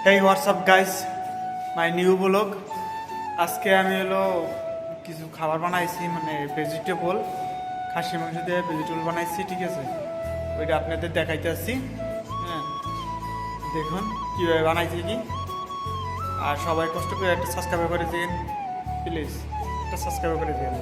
Hey WhatsApp guys, my new blog. আজকে আমি কিছু খাবার বানাইছি, মানে ভেজিটেবল, খাসি মাংস দিয়ে ভেজিটেবল বানাইছি, ঠিক আছে? ওইটা আপনাদের দেখাইতে আসছি। হ্যাঁ, দেখুন কীভাবে বানাইছি কি। আর সবাই কষ্ট করে একটা সাবস্ক্রাইব করে দিন প্লিজ, একটা সাবস্ক্রাইব করে দিন।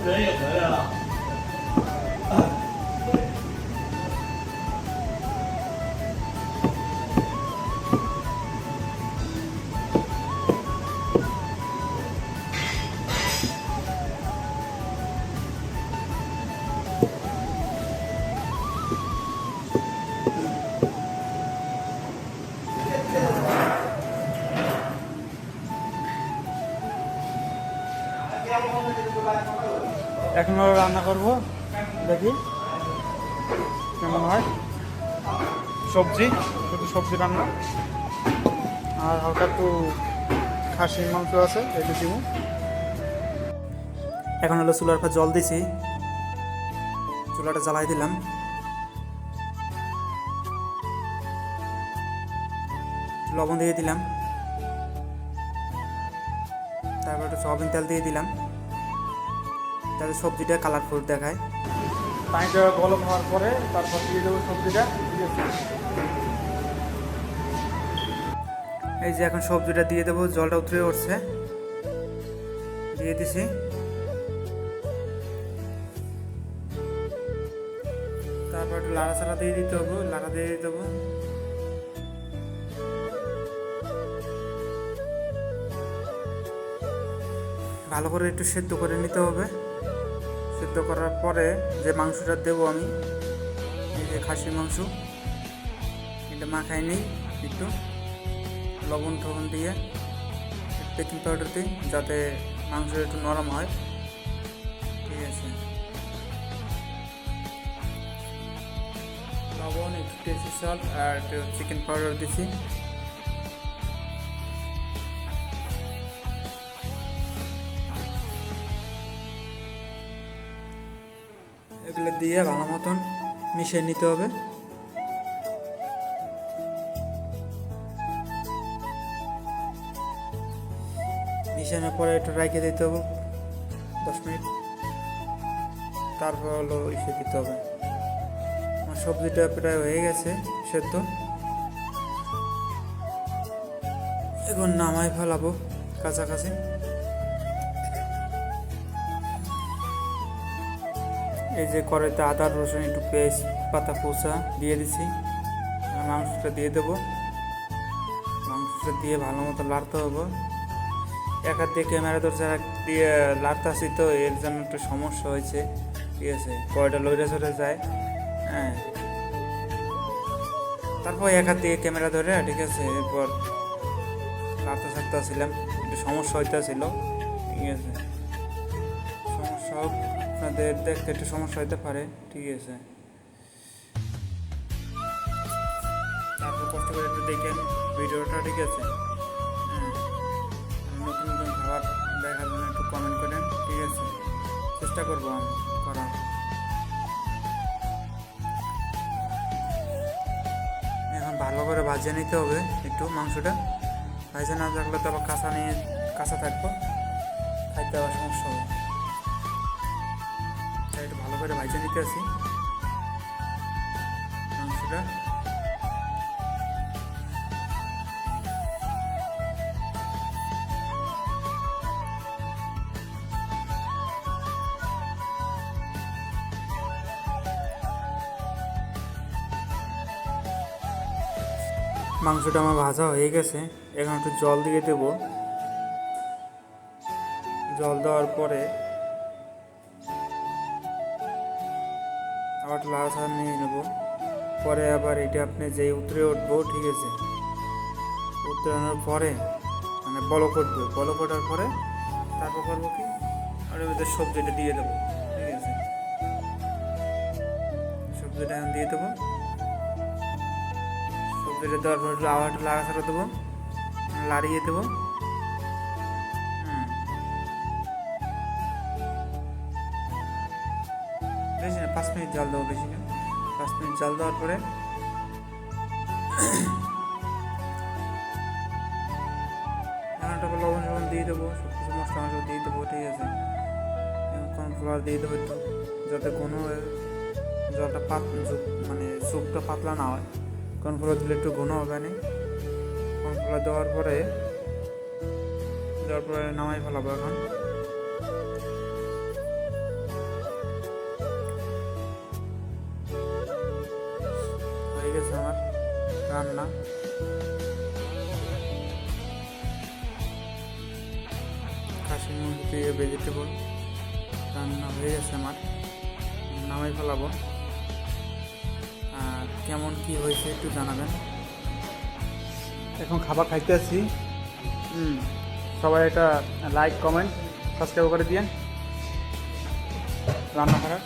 人也回来了。এখন রান্না করব, দেখি কেমন হয়। সবজি, শুধু সবজি রান্না, আর হালকা একটু খাসির মাংস আছে, এটা দিব। এখন চুলার পর জল দিছি, চুলাটা জ্বালাই দিলাম। লবণ দিয়ে দিলাম, তারপর একটু সয়াবিন তেল দিয়ে দিলাম, তাহলে সবজিটা কালারফুল দেখায়। পানিটা গরম হওয়ার পরে তারপর দিয়ে দেবো সবজিটা। এই যে এখন সবজিটা দিয়ে দেবো, জলটা উতরে উঠছে, দিয়ে দিছি। তারপর একটু লাড়াচাড়া দিয়ে দিতে হবে, লাড়া দিয়ে দিতে হবে। ভালো করে একটু সেদ্ধ করে নিতে হবে। সেদ্ধ করার পরে যে মাংসটা দেবো আমি, এই যে খাসির মাংস, এটা মাখাই নিই একটু লবণ টবণ দিয়ে, বেকিং পাউডার দিই, যাতে মাংস একটু নরম হয়, ঠিক আছে? লবণ, একটু টেস্টি সল্ট আর একটু চিকেন পাউডার দিছি। এগুলো দিয়ে ভালো মতন মিশিয়ে নিতে হবে। মিশানোর পরে একটু রাইখে দিতে হবে 10 মিনিট, তারপর হলো ইসে দিতে হবে। আমার সবজিটা প্রায় হয়ে গেছে সেদ্ধ, এখন নামাই ফেলাবো কাছাকাছি। এই যে কড়াইতে আদা রসুন একটু পেস্ট পাতা কুচা দিয়ে দিছি, মাংসটা দিয়ে দেবো। মাংসটা দিয়ে ভালো মতো লাড়তে হবে। এক হাত দিয়ে ক্যামেরা ধরছে, এক দিয়ে লাড়তাছি, তো এর জন্য একটু সমস্যা হয়েছে, ঠিক আছে। কড়াইটা লইরে সরে যায়, হ্যাঁ। তারপর এক হাত দিয়ে ক্যামেরা ধরে, ঠিক আছে, এরপর লাড়তে ছাড়তেছিলাম, একটু সমস্যা হইতেছিল, ঠিক আছে। সমস্যা হোক, আপনাদের দেখতে একটু সমস্যা হতে পারে, ঠিক আছে। তারপর কষ্ট করে একটু দেখেন ভিডিওটা, ঠিক আছে। হ্যাঁ, নতুন নতুন খাবার দেখার জন্য একটু কমেন্ট করেন, ঠিক আছে। চেষ্টা করবো আমি করার। এখন ভালো করে ভাজে নিতে হবে একটু মাংসটা, ভাজে না থাকলে তো আবার কাঁচা থাকবো, খাইতে আবার সমস্যা হবে। তাই একটু ভালো করে ভাজে নিতে আসি মাংসটা। মাংসটা আমার ভাজা হয়ে গেছে, এখন একটু জল দিয়ে দেব। জল দেওয়ার পরে আবার একটু লাড়াচাড়া নিয়ে নেব। পরে আবার এটা আপনি যেই উতরে উঠবো, ঠিক আছে। উতরানোর পরে মানে বলক উঠবে, বলক ওঠার পরে তারপর করবো কি, আর ওদের সবজিটা দিয়ে দেবো, ঠিক আছে। সবজিটা এখন দিয়ে দেবো। সবজিটা দেওয়ার পর আবার একটু লাড়াচাড়া দেবো, লাড়িয়ে দেবো। বেশি না, 5 মিনিট জাল দেবো, বেশি না। 5 মিনিট জাল দেওয়ার পরে লবণ দিয়ে দেবো, সব কিছু মশলা দিয়ে দেবো, ঠিক আছে। কর্নফ্লাওয়ার দিয়ে দেবো একটু, যাতে কোনো জলটা মানে স্যুপটা পাতলা না হয়। কর্নফ্লাওয়ার দিলে একটু ঘন হবে না। কর্নফ্লাওয়ার দেওয়ার পরে নামাই ফেলাবো। এখন হয়ে গেছে আমার রান্না। খাসির মুরগি দিয়ে ভেজিটেবল রান্না হয়ে গেছে আমার, নামাই ফেলাবো। আর কেমন কি হয়েছে একটু জানাবেন। এখন খাবার খাইতে আসছি, সবাই একটা লাইক কমেন্ট সাবস্ক্রাইব করে দিয়েন রান্না করার।